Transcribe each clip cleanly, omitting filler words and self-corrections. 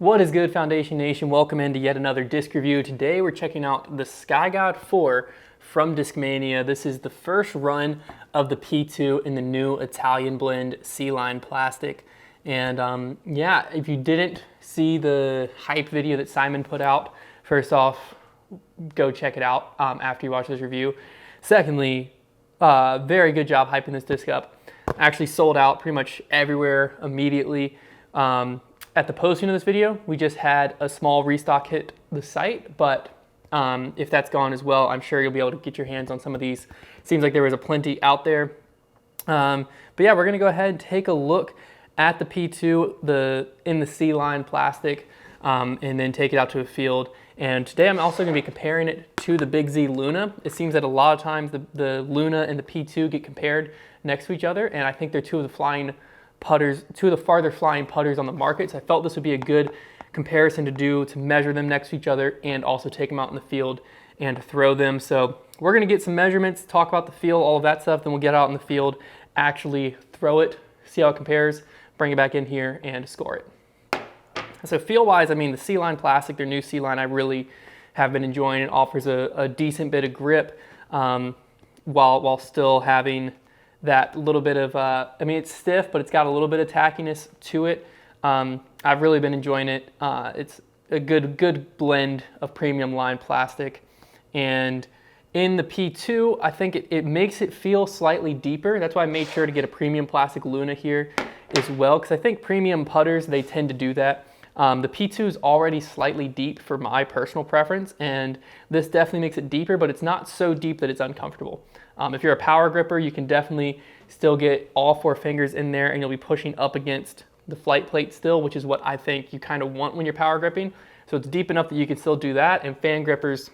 What is good, Foundation Nation? Welcome into yet another disc review. Today we're checking out the Sky God 4 from Discmania. This is the first run of the P2 in the new Italian blend C-line plastic. And yeah, if you didn't see the hype video that Simon put out, first off, go check it out after you watch this review. Secondly, very good job hyping this disc up. Actually sold out pretty much everywhere immediately. At the posting of this video, we just had a small restock hit the site, but if that's gone as well, I'm sure you'll be able to get your hands on some of these. Seems like there was a plenty out there. But yeah, we're gonna go ahead and take a look at the P2 in the C-line plastic, and then take it out to a field. And today I'm also gonna be comparing it to the Big Z Luna. It seems that a lot of times the Luna and the P2 get compared next to each other, and I think they're two of the farther flying putters on the market. So I felt this would be a good comparison to do, to measure them next to each other and also take them out in the field and throw them. So we're gonna get some measurements, talk about the feel, all of that stuff, then we'll get out in the field, actually throw it, see how it compares, bring it back in here and score it. So feel-wise, I mean, the C-line plastic, their new C-line, I really have been enjoying. It offers a decent bit of grip while still having that little bit of, I mean, it's stiff, but it's got a little bit of tackiness to it. I've really been enjoying it. It's a good blend of premium line plastic. And in the P2, I think it makes it feel slightly deeper. That's why I made sure to get a premium plastic Luna here as well, because I think premium putters, they tend to do that. The P2 is already slightly deep for my personal preference, and this definitely makes it deeper, but it's not so deep that it's uncomfortable. If you're a power gripper, you can definitely still get all four fingers in there and you'll be pushing up against the flight plate still, which is what I think you kind of want when you're power gripping. So it's deep enough that you can still do that. And fan grippers,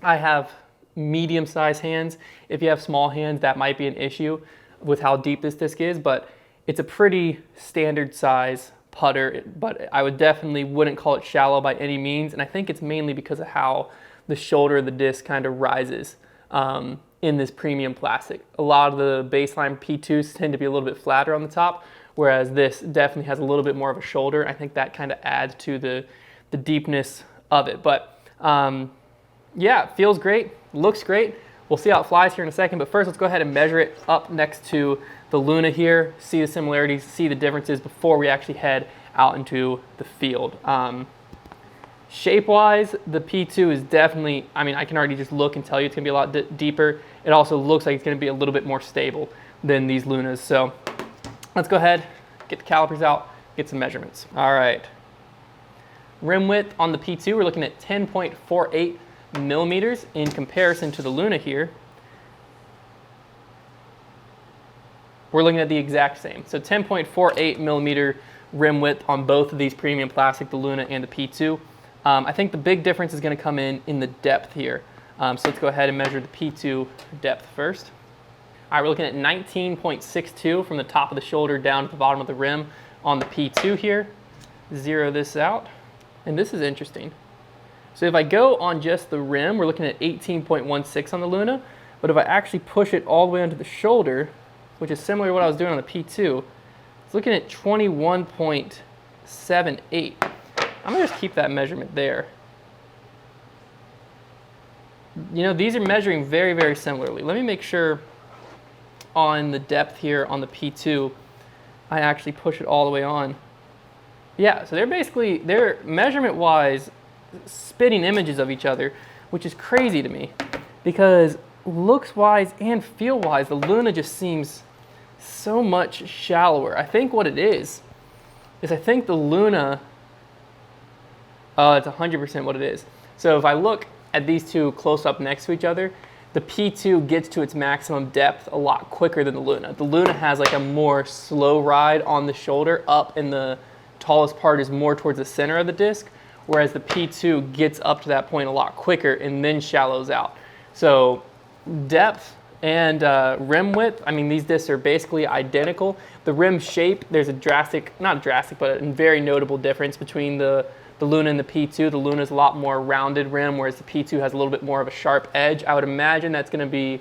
I have medium-sized hands. If you have small hands, that might be an issue with how deep this disc is, but it's a pretty standard size putter, but I wouldn't call it shallow by any means. And I think it's mainly because of how the shoulder of the disc kind of rises in this premium plastic. A lot of the baseline P2s tend to be a little bit flatter on the top, whereas this definitely has a little bit more of a shoulder. I think that kind of adds to the deepness of it. But yeah, it feels great, looks great. We'll see how it flies here in a second, but first let's go ahead and measure it up next to the Luna here, see the similarities, see the differences before we actually head out into the field. Shape-wise, the P2 is definitely, I mean, I can already just look and tell you it's gonna be a lot deeper. It also looks like it's gonna be a little bit more stable than these Lunas. So let's go ahead, get the calipers out, get some measurements. All right, rim width on the P2, we're looking at 10.48 millimeters in comparison to the Luna here. We're looking at the exact same. So 10.48 millimeter rim width on both of these premium plastic, the Luna and the P2. I think the big difference is going to come in the depth here. So let's go ahead and measure the P2 depth first. All right, we're looking at 19.62 from the top of the shoulder down to the bottom of the rim on the P2 here. Zero this out, and this is interesting. So if I go on just the rim, we're looking at 18.16 on the Luna, but if I actually push it all the way onto the shoulder, which is similar to what I was doing on the P2, it's looking at 21.78. I'm gonna just keep that measurement there. You know, these are measuring very, very similarly. Let me make sure on the depth here on the P2, I actually push it all the way on. Yeah, so they're measurement-wise spitting images of each other, which is crazy to me because looks-wise and feel-wise, the Luna just seems so much shallower. I think what it is I think the Luna, it's 100% what it is. So if I look at these two close up next to each other, the P2 gets to its maximum depth a lot quicker than the Luna. The Luna has like a more slow ride on the shoulder up, and the tallest part is more towards the center of the disc, whereas the P2 gets up to that point a lot quicker and then shallows out. So depth and rim width, I mean, these discs are basically identical. The rim shape, there's a not drastic, but a very notable difference between the Luna and the P2. The Luna is a lot more rounded rim, whereas the P2 has a little bit more of a sharp edge. I would imagine that's gonna be,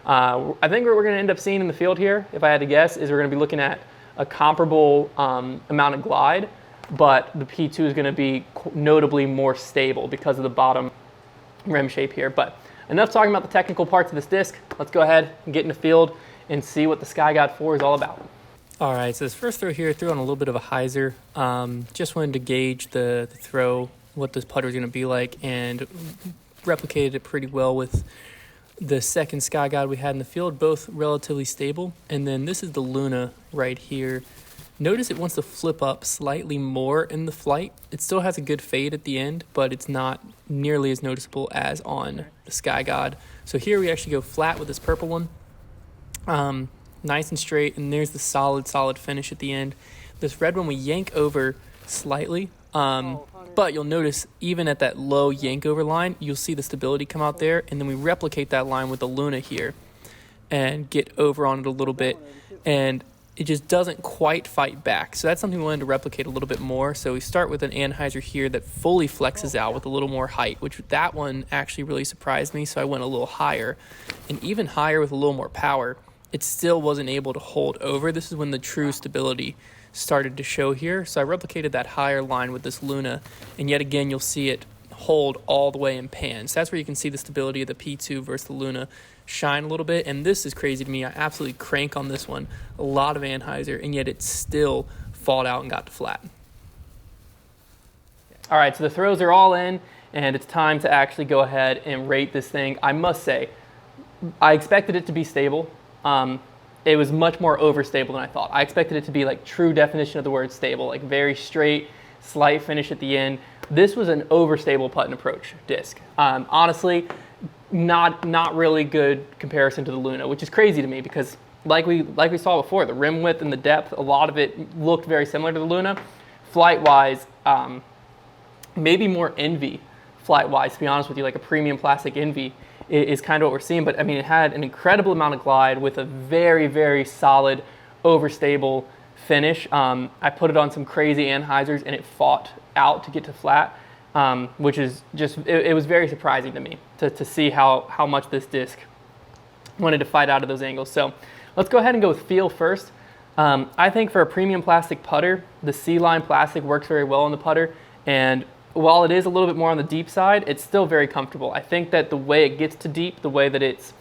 I think what we're gonna end up seeing in the field here, if I had to guess, is we're gonna be looking at a comparable amount of glide, but the P2 is going to be notably more stable because of the bottom rim shape here. But enough talking about the technical parts of this disc. Let's go ahead and get in the field and see what the Sky God 4 is all about. All right, so this first throw here, threw on a little bit of a hyzer. Just wanted to gauge the throw, what this putter is going to be like, and replicated it pretty well with the second Sky God we had in the field, both relatively stable. And then this is the Luna right here. Notice it wants to flip up slightly more in the flight. It still has a good fade at the end, but it's not nearly as noticeable as on the Sky God. So here we actually go flat with this purple one. Nice and straight, and there's the solid finish at the end. This red one we yank over slightly, but you'll notice even at that low yank over line, you'll see the stability come out there, and then we replicate that line with the Luna here and get over on it a little bit, and it just doesn't quite fight back. So that's something we wanted to replicate a little bit more. So we start with an anhyzer here that fully flexes out with a little more height, which that one actually really surprised me, so I went a little higher, and even higher with a little more power. It still wasn't able to hold over. This is when the true stability started to show here. So I replicated that higher line with this Luna, and yet again, you'll see it hold all the way in pan. So that's where you can see the stability of the P2 versus the Luna shine a little bit. And this is crazy to me. I absolutely crank on this one. A lot of anhyzer, and yet it still fought out and got to flat. All right, so the throws are all in, and it's time to actually go ahead and rate this thing. I must say, I expected it to be stable. It was much more overstable than I thought. I expected it to be like true definition of the word stable, like very straight, slight finish at the end. This was an overstable putt and approach disc. Honestly, not really good comparison to the Luna, which is crazy to me because like we saw before, the rim width and the depth, a lot of it looked very similar to the Luna. Flight-wise, maybe more Envy flight-wise, to be honest with you, like a premium plastic Envy is kind of what we're seeing. But I mean, it had an incredible amount of glide with a very solid, overstable finish. I put it on some crazy anhyzers and it fought out to get to flat, which is just, it was very surprising to me to see how much this disc wanted to fight out of those angles. So let's go ahead and go with feel first. I think for a premium plastic putter, the C-line plastic works very well on the putter, and while it is a little bit more on the deep side, it's still very comfortable. I think that the way it gets to deep, the way that it's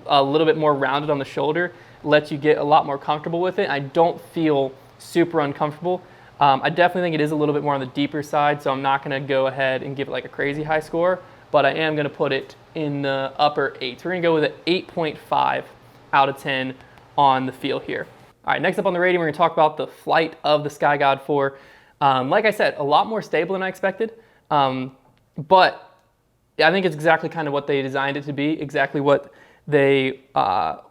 a little bit more rounded on the shoulder, lets you get a lot more comfortable with it. I don't feel super uncomfortable. I definitely think it is a little bit more on the deeper side, so I'm not going to go ahead and give it like a crazy high score, but I am going to put it in the upper 8s. We're going to go with an 8.5 out of 10 on the feel here. All right, next up on the rating, we're going to talk about the flight of the Sky God 4. Like I said, a lot more stable than I expected, but I think it's exactly kind of what they designed it to be, exactly what they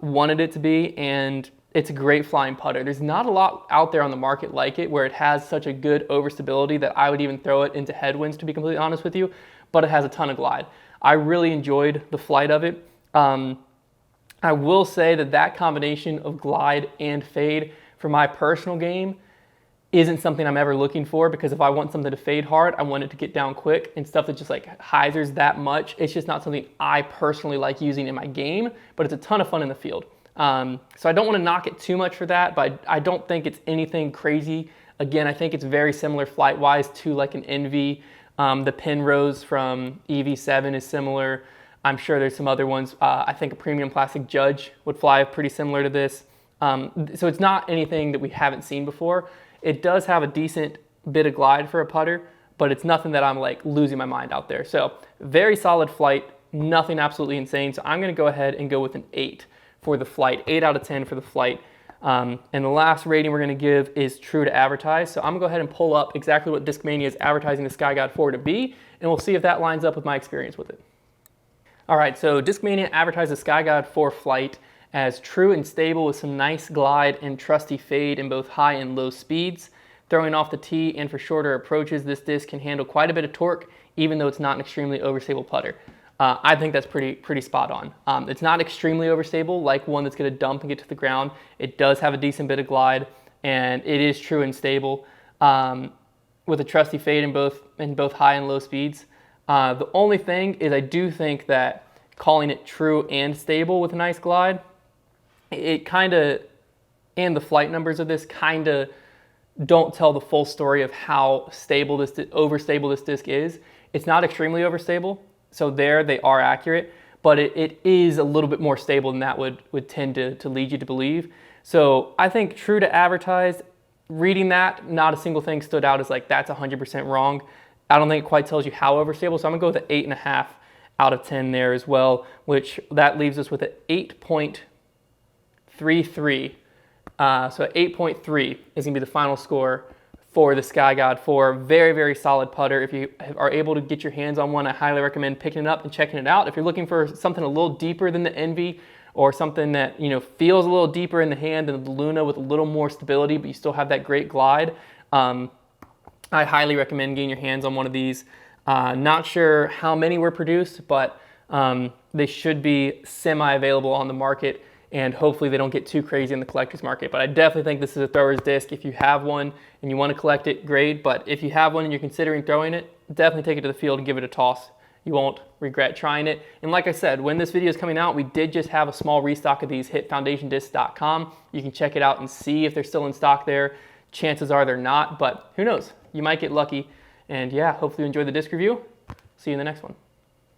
wanted it to be, and it's a great flying putter. There's not a lot out there on the market like it, where it has such a good overstability that I would even throw it into headwinds, to be completely honest with you, but it has a ton of glide. I really enjoyed the flight of it. I will say that combination of glide and fade for my personal game isn't something I'm ever looking for, because if I want something to fade hard, I want it to get down quick, and stuff that just like hyzers that much, it's just not something I personally like using in my game, but it's a ton of fun in the field. So I don't want to knock it too much for that, but I don't think it's anything crazy. Again, I think it's very similar flight-wise to like an Envy. The Penrose from EV7 is similar. I'm sure there's some other ones. I think a premium plastic Judge would fly pretty similar to this. So it's not anything that we haven't seen before. It does have a decent bit of glide for a putter, but it's nothing that I'm like losing my mind out there. So very solid flight, nothing absolutely insane. So I'm going to go ahead and go with an 8 for the flight, 8 out of 10 for the flight. And the last rating we're going to give is true to advertise. So I'm going to go ahead and pull up exactly what Discmania is advertising the Sky God 4 to be, and we'll see if that lines up with my experience with it. All right, so Discmania advertised the Sky God 4 flight as true and stable with some nice glide and trusty fade in both high and low speeds. Throwing off the tee and for shorter approaches, this disc can handle quite a bit of torque, even though it's not an extremely overstable putter. I think that's pretty spot on. It's not extremely overstable, like one that's going to dump and get to the ground. It does have a decent bit of glide, and it is true and stable with a trusty fade in both high and low speeds. The only thing is, I do think that calling it true and stable with a nice glide, it kind of, and the flight numbers of this kind of don't tell the full story of how stable overstable this disc is. It's not extremely overstable, so there they are accurate, but it is a little bit more stable than that would tend to lead you to believe. So I think true to advertised, reading that, not a single thing stood out as like that's 100% wrong. I don't think it quite tells you how overstable, so I'm gonna go with an 8.5 out of 10 there as well, which that leaves us with an 8.33. So 8.3 is gonna be the final score for the Sky God 4. Very, very solid putter. If you are able to get your hands on one, I highly recommend picking it up and checking it out. If you're looking for something a little deeper than the Envy, or something that feels a little deeper in the hand than the Luna with a little more stability, but you still have that great glide, I highly recommend getting your hands on one of these. Not sure how many were produced, but they should be semi-available on the market, and hopefully they don't get too crazy in the collector's market. But I definitely think this is a thrower's disc. If you have one and you want to collect it, great. But if you have one and you're considering throwing it, definitely take it to the field and give it a toss. You won't regret trying it. And like I said, when this video is coming out, we did just have a small restock of these, hit foundationdisc.com. You can check it out and see if they're still in stock there. Chances are they're not, but who knows? You might get lucky. And yeah, hopefully you enjoyed the disc review. See you in the next one.